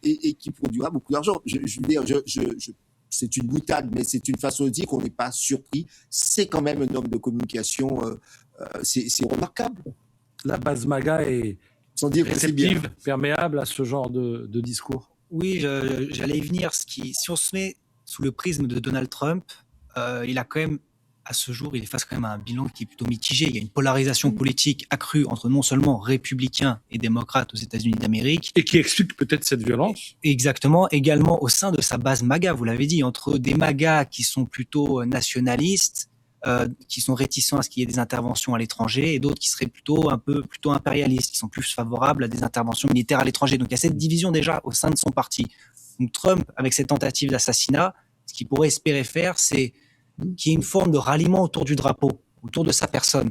et qui produira beaucoup d'argent. Je veux dire, c'est une boutade, mais c'est une façon de dire qu'on n'est pas surpris. C'est quand même un homme de communication, c'est remarquable. La base MAGA est sans dire réceptive, perméable à ce genre de discours. Oui, j'allais y venir. Si on se met sous le prisme de Donald Trump, il a quand même, à ce jour, il est face quand même à un bilan qui est plutôt mitigé. Il y a une polarisation politique accrue entre non seulement républicains et démocrates aux États-Unis d'Amérique. Et qui explique peut-être cette violence. Exactement. Également au sein de sa base MAGA, vous l'avez dit, entre des MAGA qui sont plutôt nationalistes, qui sont réticents à ce qu'il y ait des interventions à l'étranger, et d'autres qui seraient plutôt impérialistes, qui sont plus favorables à des interventions militaires à l'étranger. Donc il y a cette division déjà au sein de son parti. Donc Trump, avec cette tentative d'assassinat, ce qu'il pourrait espérer faire, c'est qu'il y ait une forme de ralliement autour du drapeau, autour de sa personne.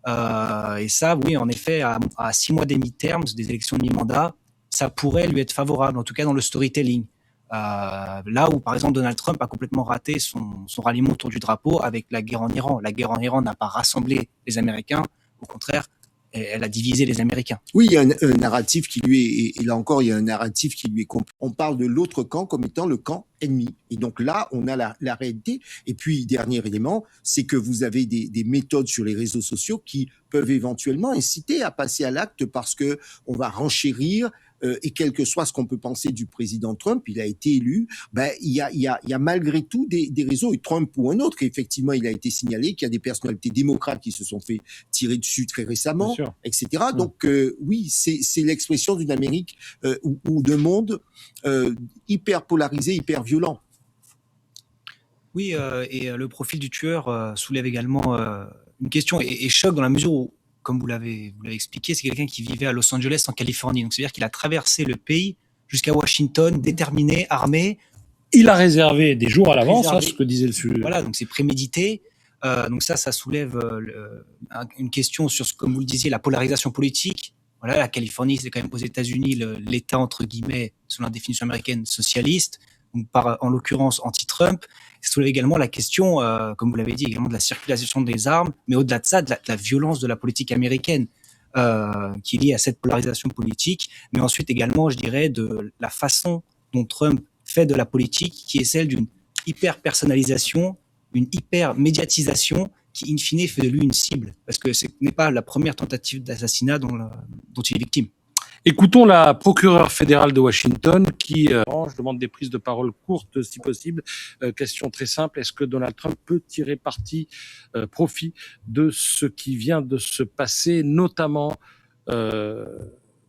Et ça, oui, en effet, à 6 mois des midterms, des élections de mi-mandat, ça pourrait lui être favorable, en tout cas dans le storytelling. Là où, par exemple, Donald Trump a complètement raté son ralliement autour du drapeau avec la guerre en Iran. La guerre en Iran n'a pas rassemblé les Américains, au contraire, elle a divisé les Américains. Oui, il y a un narratif qui lui est, et là encore, il y a un narratif qui lui est complet. On parle de l'autre camp comme étant le camp ennemi. Et donc là, on a la réalité. Et puis, dernier élément, c'est que vous avez des méthodes sur les réseaux sociaux qui peuvent éventuellement inciter à passer à l'acte parce que on va renchérir. Et quel que soit ce qu'on peut penser du président Trump, il a été élu, il y a malgré tout des réseaux, et Trump ou un autre, effectivement, il a été signalé qu'il y a des personnalités démocrates qui se sont fait tirer dessus très récemment, etc. Donc, oui, c'est l'expression d'une Amérique ou d'un monde hyper polarisé, hyper violent. Oui, et le profil du tueur soulève également une question et choque dans la mesure où, comme vous l'avez expliqué, c'est quelqu'un qui vivait à Los Angeles, en Californie. Donc, c'est-à-dire qu'il a traversé le pays jusqu'à Washington, déterminé, armé. Il a réservé des jours à l'avance, ce que disait le sujet. Voilà, donc c'est prémédité. Donc ça soulève une question sur, comme vous le disiez, la polarisation politique. Voilà, la Californie, c'est quand même aux États-Unis l'État, entre guillemets, selon la définition américaine, socialiste. Donc en l'occurrence anti-Trump. Ça soulève également la question, comme vous l'avez dit, également de la circulation des armes, mais au-delà de ça, de la violence de la politique américaine qui est liée à cette polarisation politique, mais ensuite également, je dirais, de la façon dont Trump fait de la politique, qui est celle d'une hyper-personnalisation, une hyper-médiatisation qui, in fine, fait de lui une cible, parce que ce n'est pas la première tentative d'assassinat dont il est victime. Écoutons la procureure fédérale de Washington qui demande des prises de parole courtes si possible. Question très simple, est-ce que Donald Trump peut tirer profit de ce qui vient de se passer, notamment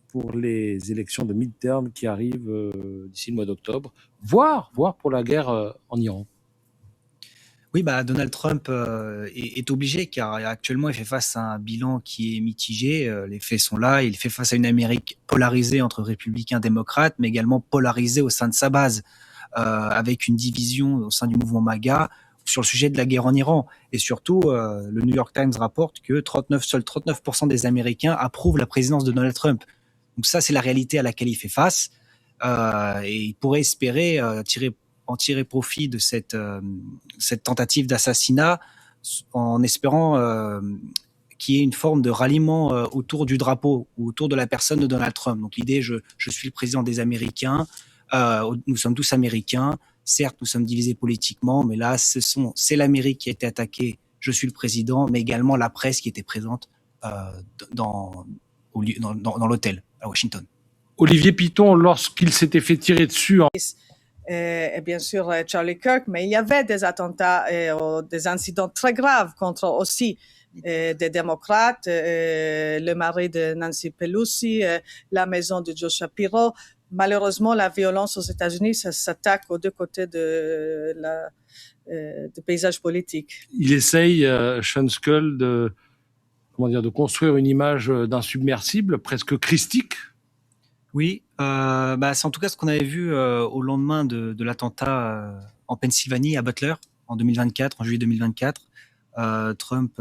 pour les élections de midterm qui arrivent d'ici le mois d'octobre, voire pour la guerre en Iran? Oui, Donald Trump est obligé car actuellement il fait face à un bilan qui est mitigé. Les faits sont là. Il fait face à une Amérique polarisée entre républicains et démocrates, mais également polarisée au sein de sa base, avec une division au sein du mouvement MAGA sur le sujet de la guerre en Iran. Et surtout, le New York Times rapporte que seuls 39% des Américains approuvent la présidence de Donald Trump. Donc ça, c'est la réalité à laquelle il fait face. Et il pourrait espérer en tirer profit de cette tentative d'assassinat en espérant qu'il y ait une forme de ralliement autour du drapeau ou autour de la personne de Donald Trump. Donc l'idée, je suis le président des Américains, nous sommes tous Américains, certes nous sommes divisés politiquement, mais là c'est l'Amérique qui a été attaquée, je suis le président, mais également la presse qui était présente dans l'hôtel à Washington. Olivier Piton, lorsqu'il s'était fait tirer dessus et bien sûr Charlie Kirk, mais il y avait des attentats et des incidents très graves contre aussi des démocrates, le mari de Nancy Pelosi, la maison de Joe Shapiro. Malheureusement, la violence aux États-Unis, ça s'attaque aux deux côtés du paysage politique. Il essaye, Sean Skull, de construire une image d'insubmersible, presque christique. Oui, c'est en tout cas ce qu'on avait vu au lendemain de l'attentat en Pennsylvanie, à Butler, en juillet 2024. Trump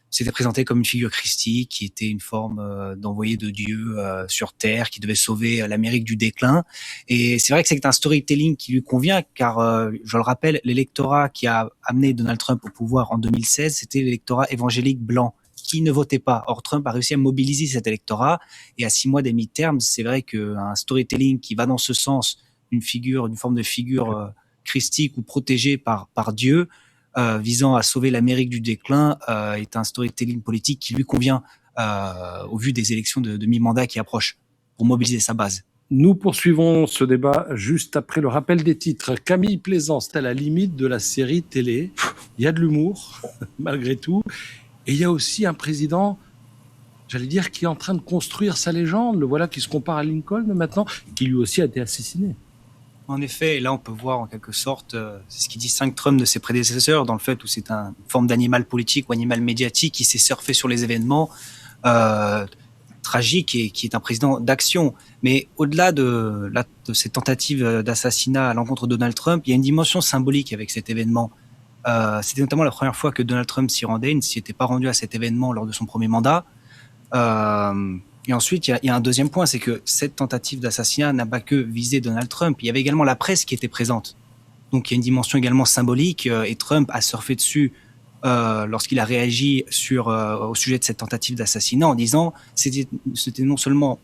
s'était présenté comme une figure christique qui était une forme d'envoyé de Dieu sur Terre, qui devait sauver l'Amérique du déclin. Et c'est vrai que c'est un storytelling qui lui convient, car, je le rappelle, l'électorat qui a amené Donald Trump au pouvoir en 2016, c'était l'électorat évangélique blanc, qui ne votaient pas. Or, Trump a réussi à mobiliser cet électorat, et à 6 mois des midterms, c'est vrai qu'un storytelling qui va dans ce sens, une forme de figure christique ou protégée par Dieu, visant à sauver l'Amérique du déclin, est un storytelling politique qui lui convient au vu des élections de mi-mandat qui approchent, pour mobiliser sa base. Nous poursuivons ce débat juste après le rappel des titres. Camille Plaisance, c'est à la limite de la série télé. Il y a de l'humour, malgré tout. Et il y a aussi un président, j'allais dire, qui est en train de construire sa légende. Le voilà qui se compare à Lincoln maintenant, qui lui aussi a été assassiné. En effet, là on peut voir en quelque sorte, c'est ce qui distingue Trump de ses prédécesseurs, dans le fait où c'est une forme d'animal politique ou animal médiatique qui s'est surfé sur les événements tragiques et qui est un président d'action. Mais au-delà de ces tentatives d'assassinat à l'encontre de Donald Trump, il y a une dimension symbolique avec cet événement. C'était notamment la première fois que Donald Trump s'y rendait. Il ne s'y était pas rendu à cet événement lors de son premier mandat. Et ensuite, il y a un deuxième point, c'est que cette tentative d'assassinat n'a pas que visé Donald Trump. Il y avait également la presse qui était présente. Donc il y a une dimension également symbolique, et Trump a surfé dessus lorsqu'il a réagi au sujet de cette tentative d'assassinat en disant c'était non seulement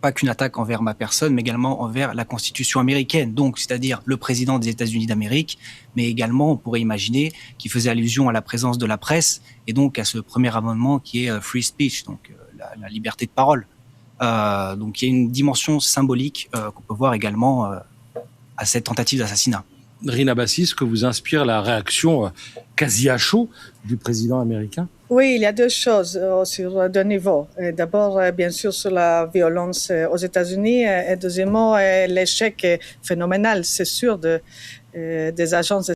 pas qu'une attaque envers ma personne, mais également envers la Constitution américaine, donc c'est-à-dire le président des États-Unis d'Amérique, mais également on pourrait imaginer qu'il faisait allusion à la présence de la presse et donc à ce premier amendement qui est free speech, donc la liberté de parole. Donc il y a une dimension symbolique qu'on peut voir également à cette tentative d'assassinat. Rina Bassis, que vous inspire la réaction quasi à chaud du président américain? Oui, il y a deux choses sur deux niveaux. D'abord, bien sûr, sur la violence aux États-Unis, et deuxièmement, l'échec phénoménal, c'est sûr, des agences